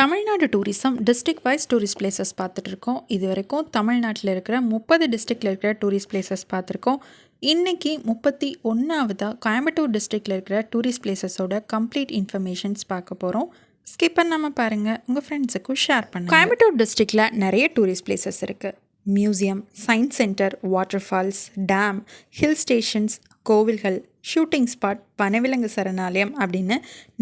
Tamil Nadu tourism district wise tourist places பார்த்துட்ருக்கோம். இது வரைக்கும் தமிழ்நாட்டில் இருக்கிற 30 டிஸ்ட்ரிக்டில் இருக்கிற டூரிஸ்ட் பிளேசஸ் பார்த்துருக்கோம். இன்றைக்கி 31ஆவதாக கோயம்புத்தூர் டிஸ்ட்ரிக்டில் இருக்கிற டூரிஸ்ட் பிளேசஸோட கம்ப்ளீட் இன்ஃபர்மேஷன்ஸ் பார்க்க போகிறோம். ஸ்கிப் பண்ணாமல் பாருங்கள், உங்கள் ஃப்ரெண்ட்ஸுக்கும் ஷேர் பண்ணுங்கள். கோயம்புத்தூர் டிஸ்ட்ரிக்டில் நிறைய டூரிஸ்ட் பிளேசஸ் இருக்குது. Museum, science centre, water falls, dam, hill stations, கோவில்கள், ஷூட்டிங் ஸ்பாட், வனவிலங்கு சரணாலயம் அப்படின்னு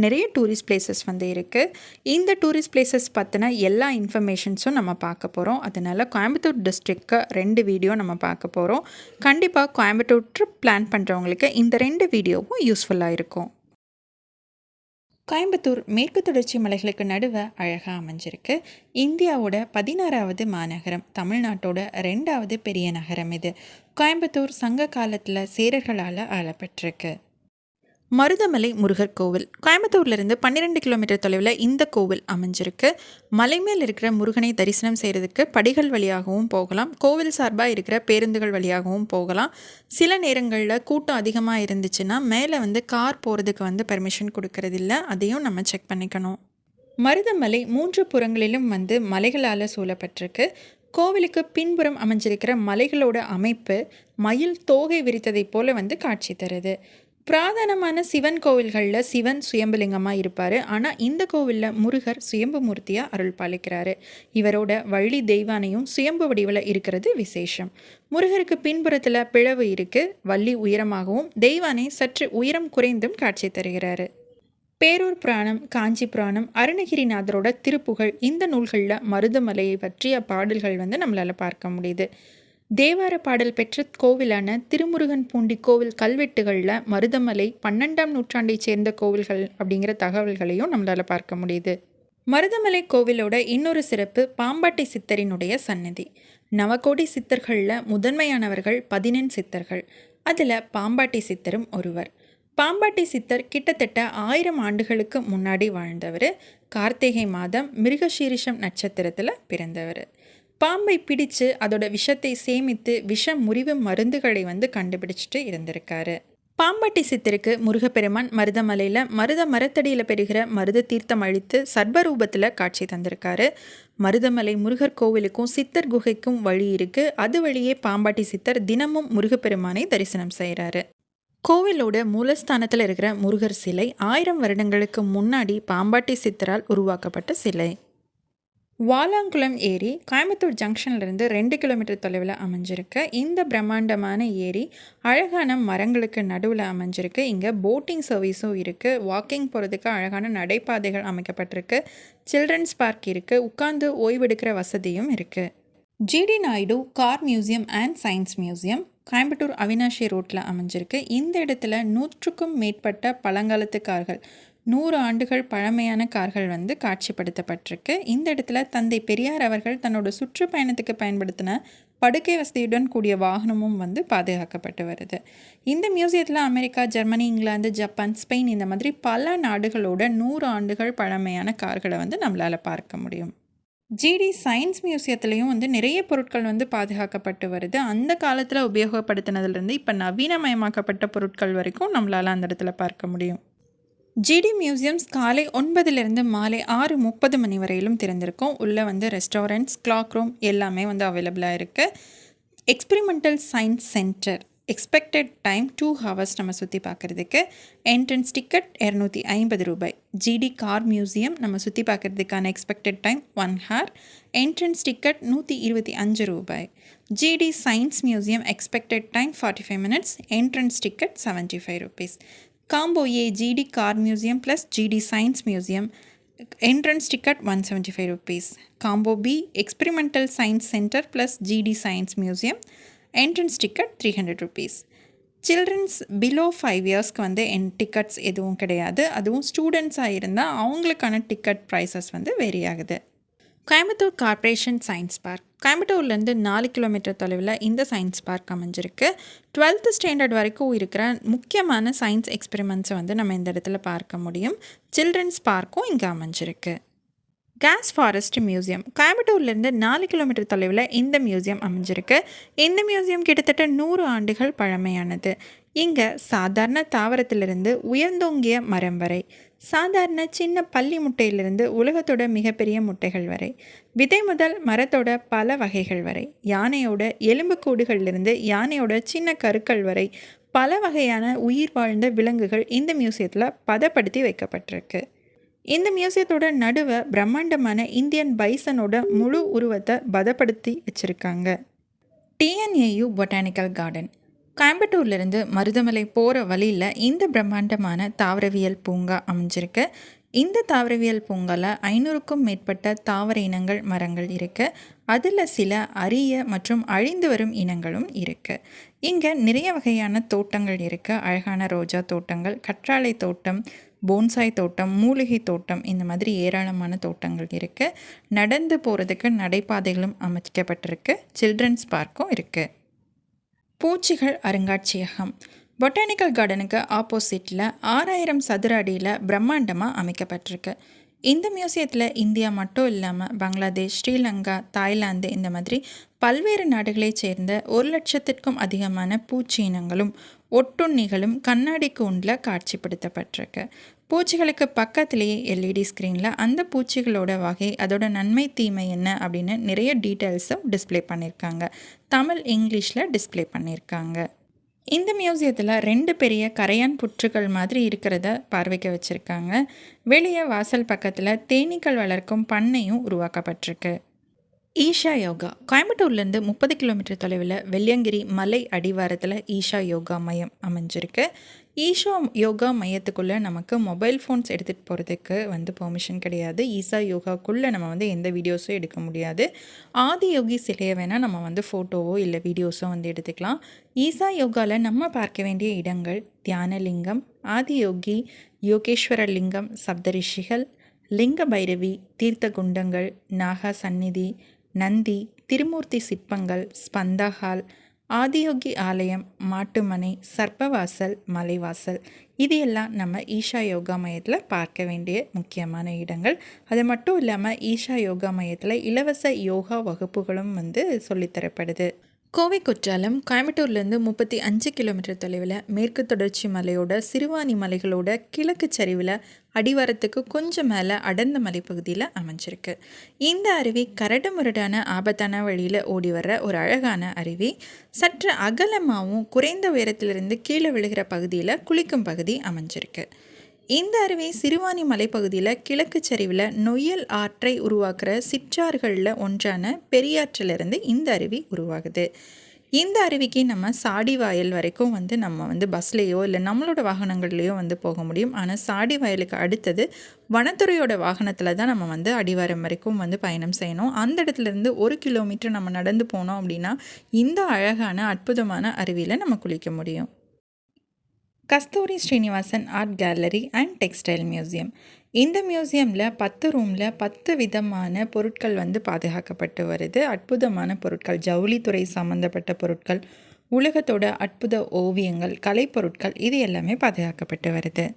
நிறைய டூரிஸ்ட் பிளேசஸ் இருக்குது. இந்த டூரிஸ்ட் பிளேசஸ் பற்றின எல்லா இன்ஃபர்மேஷன்ஸும் நம்ம பார்க்க போகிறோம். அதனால் கோயம்புத்தூர் டிஸ்ட்ரிக்ட்க்கு 2 வீடியோ நம்ம பார்க்க போகிறோம். கண்டிப்பாக கோயம்புத்தூர் ட்ரிப் பிளான் பண்ணுறவங்களுக்கு இந்த 2 வீடியோவும் யூஸ்ஃபுல்லாக இருக்கும். கோயம்புத்தூர் மேற்கு தொடர்ச்சி மலைகளுக்கு நடுவே அழகாக அமைஞ்சிருக்கு. இந்தியாவோட 16வது மாநகரம், தமிழ்நாட்டோட 2வது பெரிய நகரம் இது. கோயம்புத்தூர் சங்க காலத்தில் சேரர்களால் ஆளப்பட்டிருக்கு. மருதமலை முருகர் கோவில் கோயம்புத்தூர்லேருந்து 12 கிலோமீட்டர் தொலைவில் இந்த கோவில் அமைஞ்சிருக்கு. மலை மேல் இருக்கிற முருகனை தரிசனம் செய்கிறதுக்கு படிகள் வழியாகவும் போகலாம், கோவில் சார்பாக இருக்கிற பேருந்துகள் வழியாகவும் போகலாம். சில நேரங்களில் கூட்டம் அதிகமாக இருந்துச்சுன்னா மேலே கார் போகிறதுக்கு பெர்மிஷன் கொடுக்கறதில்ல, அதையும் நம்ம செக் பண்ணிக்கணும். மருதமலை 3 புறங்களிலும் மலைகளால் சூழப்பட்டிருக்கு. கோவிலுக்கு பின்புறம் அமைஞ்சிருக்கிற மலைகளோட அமைப்பு மயில் தோகை விரித்ததை போல காட்சி தருது. புராதனமான சிவன் கோவில்களில் சிவன் சுயம்புலிங்கமாக இருப்பார். ஆனால் இந்த கோவிலில் முருகர் சுயம்பு மூர்த்தியாக அருள் பாலிக்கிறாரு. இவரோட வள்ளி தெய்வானையும் சுயம்பு வடிவில் இருக்கிறது விசேஷம். முருகருக்கு பின்புறத்தில் பிளவு இருக்குது. வள்ளி உயரமாகவும் தெய்வானை சற்று உயரம் குறைந்தும் காட்சி தருகிறாரு. பேரூர் புராணம், காஞ்சி புராணம், அருணகிரிநாதரோட திருப்புகழ், இந்த நூல்களில் மருதமலையை பற்றிய பாடல்கள் நம்மளால் பார்க்க முடியுது. தேவார பாடல் பெற்ற கோவிலான திருமுருகன் பூண்டி கோவில் கல்வெட்டுகளில் மருதமலை 12ஆம் நூற்றாண்டை சேர்ந்த கோவில்கள் அப்படிங்கிற தகவல்களையும் நம்மளால் பார்க்க முடியுது. மருதமலை கோவிலோட இன்னொரு சிறப்பு பாம்பாட்டி சித்தரினுடைய சன்னதி. நவகோடி சித்தர்களில் முதன்மையானவர்கள் 14 சித்தர்கள். அதில் பாம்பாட்டி சித்தரும் ஒருவர். பாம்பாட்டி சித்தர் கிட்டத்தட்ட 1000 ஆண்டுகளுக்கு முன்னாடி வாழ்ந்தவர். கார்த்திகை மாதம் மிருகசீரிஷம் நட்சத்திரத்தில் பிறந்தவர். பாம்பை பிடிச்சு அதோட விஷத்தை சேமித்து விஷ முறிவு மருந்துகளை கண்டுபிடிச்சிட்டு இருந்திருக்காரு. பாம்பாட்டி சித்தருக்கு முருகப்பெருமான் மருதமலையில் மருத மரத்தடியில் பெறுகிற மருத தீர்த்தம் அழித்து சர்வரூபத்தில் காட்சி தந்திருக்காரு. மருதமலை முருகர் கோவிலுக்கும் சித்தர் குகைக்கும் வழி இருக்குது. அது வழியே பாம்பாட்டி சித்தர் தினமும் முருகப்பெருமானை தரிசனம் செய்கிறாரு. கோவிலோட மூலஸ்தானத்தில் இருக்கிற முருகர் சிலை 1000 வருடங்களுக்கு முன்னாடி பாம்பாட்டி சித்தரால் உருவாக்கப்பட்ட சிலை. வாலாங்குளம் ஏரி கோயம்புத்தூர் ஜங்ஷன்லேருந்து 2 கிலோமீட்டர் தொலைவில் அமைஞ்சிருக்கு. இந்த பிரம்மாண்டமான ஏரி அழகான மரங்களுக்கு நடுவில் அமைஞ்சிருக்கு. இங்கே போட்டிங் சர்வீஸும் இருக்குது. வாக்கிங் போகிறதுக்கு அழகான நடைபாதைகள் அமைக்கப்பட்டிருக்கு. சில்ட்ரன்ஸ் பார்க் இருக்குது. உட்கார்ந்து ஓய்வெடுக்கிற வசதியும் இருக்குது. GD Naidu car museum and science museum Coimbatore Avinashi ரோட்டில் அமைஞ்சிருக்கு. இந்த இடத்துல 100க்கும் மேற்பட்ட பழங்காலத்து கார்கள், 100 ஆண்டுகள் பழமையான கார்கள் காட்சிப்படுத்தப்பட்டிருக்கு. இந்த இடத்துல தந்தை பெரியார் அவர்கள் தன்னோட சுற்றுப்பயணத்துக்கு பயன்படுத்தின படுக்கை வசதியுடன் கூடிய வாகனமும் பாதுகாக்கப்பட்டு வருது. இந்த மியூசியத்தில் America, Germany, England, Japan, Spain இந்த மாதிரி பல நாடுகளோட 100 ஆண்டுகள் பழமையான கார்களை நம்மளால் பார்க்க முடியும். ஜிடி சயின்ஸ் மியூசியத்துலேயும் நிறைய பொருட்கள் பாதுகாக்கப்பட்டு வருது. அந்த காலத்தில் உபயோகப்படுத்தினதுலேருந்து இப்போ நவீனமயமாக்கப்பட்ட பொருட்கள் வரைக்கும் நம்மளால் அந்த இடத்துல பார்க்க முடியும். ஜிடி மியூசியம்ஸ் காலை 9லிருந்து மாலை 6:30 மணி வரையிலும் திறந்திருக்கும். உள்ளே ரெஸ்டாரண்ட்ஸ், கிளாக் ரூம் எல்லாமே அவைலபிளாக இருக்குது. Experimental science centre expected time 2 hours நம்ம சுற்றி பார்க்குறதுக்கு. என்ட்ரன்ஸ் டிக்கெட் 250 ரூபாய். ஜிடி கார் மியூசியம் நம்ம சுற்றி பார்க்குறதுக்கான expected time 1 hour. Entrance ticket 125 ரூபாய். GD science museum expected time 45 minutes. Entrance ticket 75 rupees. Combo A GD car museum plus GD science museum entrance ticket 175 rupees. Combo B experimental science centre plus GD science museum entrance ticket 300 rupees. Children's below 5 இயர்ஸ்க்கு tickets எதுவும் கிடையாது. அதுவும் ஸ்டூடெண்ட்ஸாக இருந்தால் அவங்களுக்கான ticket prices vary ஆகுது. Coimbatore corporation science park கோயம்புத்தூர்லேருந்து 4 kilometre தொலைவில் இந்த சயின்ஸ் பார்க் அமைஞ்சிருக்கு. 12th ஸ்டாண்டர்ட் வரைக்கும் இருக்கிற முக்கியமான சயின்ஸ் எக்ஸ்பெரிமெண்ட்ஸை நம்ம இந்த இடத்துல பார்க்க முடியும். சில்ட்ரன்ஸ் பார்க்கும் இங்கே அமைஞ்சிருக்கு. கேஸ் ஃபாரஸ்ட் மியூசியம் கோயம்புத்தூர்லேருந்து 4 கிலோமீட்டர் தொலைவில் இந்த மியூசியம் அமைஞ்சிருக்கு. இந்த மியூசியம் கிட்டத்தட்ட 100 ஆண்டுகள் பழமையானது. இங்கே சாதாரண தாவரத்திலிருந்து உயர்ந்தோங்கிய மரம் வரை, சாதாரண சின்ன பள்ளி முட்டையிலிருந்து உலகத்தோட மிகப்பெரிய முட்டைகள் வரை, விதை முதல் மரத்தோட பல வகைகள் வரை, யானையோட எலும்புக்கூடுகளிலிருந்து யானையோட சின்ன கருக்கள் வரை பல வகையான உயிர் வாழ்ந்த விலங்குகள் இந்த மியூசியத்தில் பதப்படுத்தி வைக்கப்பட்டிருக்கு. இந்த மியூசியத்தோட நடுவை பிரம்மாண்டமான இந்தியன் பைசனோட முழு உருவத்தை பதப்படுத்தி வச்சுருக்காங்க. டிஎன்ஏயு பொட்டானிக்கல் கார்டன் கோயம்புத்தூர்லேருந்து மருதமலை போகிற வழியில் இந்த பிரம்மாண்டமான தாவரவியல் பூங்கா அமைஞ்சிருக்கு. இந்த தாவரவியல் பூங்காவில் 500க்கும் மேற்பட்ட தாவர இனங்கள் மரங்கள் இருக்குது. அதில் சில அரிய மற்றும் அழிந்து வரும் இனங்களும் இருக்குது. இங்கே நிறைய வகையான தோட்டங்கள் இருக்குது. அழகான ரோஜா தோட்டங்கள், கற்றாழை தோட்டம், போன்சாய் தோட்டம், மூலிகை தோட்டம், இந்த மாதிரி ஏராளமான தோட்டங்கள் இருக்குது. நடந்து போகிறதுக்கு நடைபாதைகளும் அமைக்கப்பட்டிருக்கு. சில்ட்ரன்ஸ் பார்க்கும் இருக்குது. பூச்சிகள் அருங்காட்சியகம் பொட்டானிக்கல் கார்டனுக்கு ஆப்போசிட்டில் 6000 சதுர அடியில் பிரம்மாண்டமாக அமைக்கப்பட்டிருக்கு. இந்த மியூசியத்தில் இந்தியா மட்டும் இல்லாமல் பங்களாதேஷ், ஸ்ரீலங்கா, தாய்லாந்து இந்த மாதிரி பல்வேறு நாடுகளைச் சேர்ந்த 1,00,000க்கும் அதிகமான பூச்சி இனங்களும் ஒட்டுண்ணிகளும் கண்ணாடி கூண்டில் காட்சிப்படுத்தப்பட்டிருக்கு. பூச்சிகளுக்கு பக்கத்திலேயே எல்இடி ஸ்க்ரீனில் அந்த பூச்சிகளோட வகை, அதோட நன்மை தீமை என்ன அப்படின்னு நிறைய டீட்டெயில்ஸும் டிஸ்பிளே பண்ணியிருக்காங்க. தமிழ், இங்கிலீஷில் டிஸ்பிளே பண்ணியிருக்காங்க. இந்த மியூசியத்தில் 2 பெரிய கரையான் புற்றுகள் மாதிரி இருக்கிறத பார்வைக்க வச்சுருக்காங்க. வெளியே வாசல் பக்கத்தில் தேனீக்கள் வளர்க்கும் பண்ணையும் உருவாக்கப்பட்டிருக்கு. ஈஷா யோகா கோயம்புத்தூர்லேருந்து 30 கிலோமீட்டர் தொலைவில் வெள்ளியங்கிரி மலை அடிவாரத்தில் ஈஷா யோகா மையம் அமைஞ்சிருக்கு. ஈஷா யோகா மையத்துக்குள்ளே நமக்கு மொபைல் ஃபோன்ஸ் எடுத்துகிட்டு போகிறதுக்கு பெர்மிஷன் கிடையாது. ஈஷா யோகாக்குள்ளே நம்ம எந்த வீடியோஸும் எடுக்க முடியாது. ஆதியோகி சிலையை வேணால் நம்ம ஃபோட்டோவோ இல்லை வீடியோஸோ எடுத்துக்கலாம். ஈஷா யோகாவில் நம்ம பார்க்க வேண்டிய இடங்கள் தியானலிங்கம், ஆதியோகி, யோகேஸ்வர லிங்கம், சப்தரிஷிகள், லிங்க பைரவி, தீர்த்த குண்டங்கள், நாகா சந்நிதி, நந்தி, திருமூர்த்தி சிற்பங்கள், ஸ்பந்தா ஹால், ஆதியோகி ஆலயம், மாட்டுமனை, சர்ப்பவாசல், மலைவாசல், இது எல்லாம் நம்ம ஈஷா யோகா மையத்தில் பார்க்க வேண்டிய முக்கியமான இடங்கள். அது மட்டும் இல்லாமல் ஈஷா யோகா மையத்தில் இலவச யோகா வகுப்புகளும் சொல்லித்தரப்படுது. கோவை குற்றாலம் கோயம்புத்தூர்லேருந்து 35 கிலோமீட்டர் தொலைவில் மேற்கு தொடர்ச்சி மலையோட சிறுவாணி மலைகளோட கிழக்கு சரிவில் அடிவாரத்துக்கு கொஞ்சம் மேலே அடர்ந்த மலைப்பகுதியில் அமைஞ்சிருக்கு. இந்த அருவி கரடுமுரடான ஆபத்தான வழியில் ஓடி வர்ற ஒரு அழகான அருவி. சற்று அகலமாகவும் குறைந்த உயரத்திலிருந்து கீழே விழுகிற பகுதியில் குளிக்கும் பகுதி அமைஞ்சிருக்கு. இந்த அருவி சிறுவாணி மலைப்பகுதியில் கிழக்கு சரிவில் நொய்யல் ஆற்றை உருவாக்குற சிற்றாறுகளில் ஒன்றான பெரியாற்றிலிருந்து இந்த அருவி உருவாகுது. இந்த அருவிக்கு நம்ம சாடிவாயல் வரைக்கும் நம்ம பஸ்லேயோ இல்லை நம்மளோட வாகனங்கள்லேயோ போக முடியும். ஆனால் சாடிவாயலுக்கு அடுத்தது வனத்துறையோட வாகனத்தில் தான் நம்ம அடிவாரம் வரைக்கும் பயணம் செய்யணும். அந்த இடத்துலேருந்து 1 கிலோமீட்டர் நம்ம நடந்து போனோம் அப்படின்னா இந்த அழகான அற்புதமான அருவியில் நம்ம குளிக்க முடியும். Kasturi Srinivasan art gallery and textile museum. இந்த மியூசியமில் 10 ரூமில் 10 விதமான பொருட்கள் பாதுகாக்கப்பட்டு வருது. அற்புதமான பொருட்கள், ஜவுளித்துறை சம்மந்தப்பட்ட பொருட்கள், உலகத்தோட அற்புத ஓவியங்கள், கலைப்பொருட்கள், இது எல்லாமே பாதுகாக்கப்பட்டு வருது.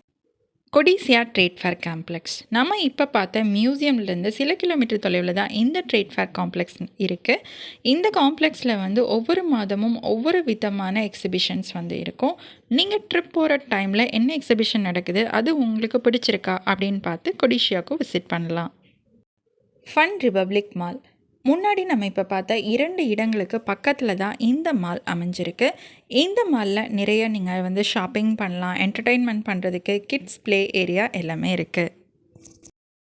CODISSIA trade fair complex. நம்ம இப்போ பார்த்த மியூசியம்லேருந்து சில கிலோமீட்டர் தொலைவில் தான் இந்த ட்ரேட் ஃபேர் காம்ப்ளெக்ஸ் இருக்குது. இந்த காம்ப்ளெக்ஸில் ஒவ்வொரு மாதமும் ஒவ்வொரு விதமான எக்ஸிபிஷன்ஸ் இருக்கும். நீங்கள் ட்ரிப் போகிற டைமில் என்ன எக்ஸிபிஷன் நடக்குது, அது உங்களுக்கு பிடிச்சிருக்கா அப்படின்னு பார்த்து கொடிஷியாவுக்கு விசிட் பண்ணலாம். Fun republic mall. முன்னாடி நம்ம இப்போ பார்த்த 2 இடங்களுக்கு பக்கத்தில் தான் இந்த மால் அமைஞ்சிருக்கு. இந்த மாலில் நிறைய நீங்கள் ஷாப்பிங் பண்ணலாம், என்டர்டெயின்மெண்ட் பண்ணுறதுக்கு கிட்ஸ் ப்ளே ஏரியா எல்லாமே இருக்குது.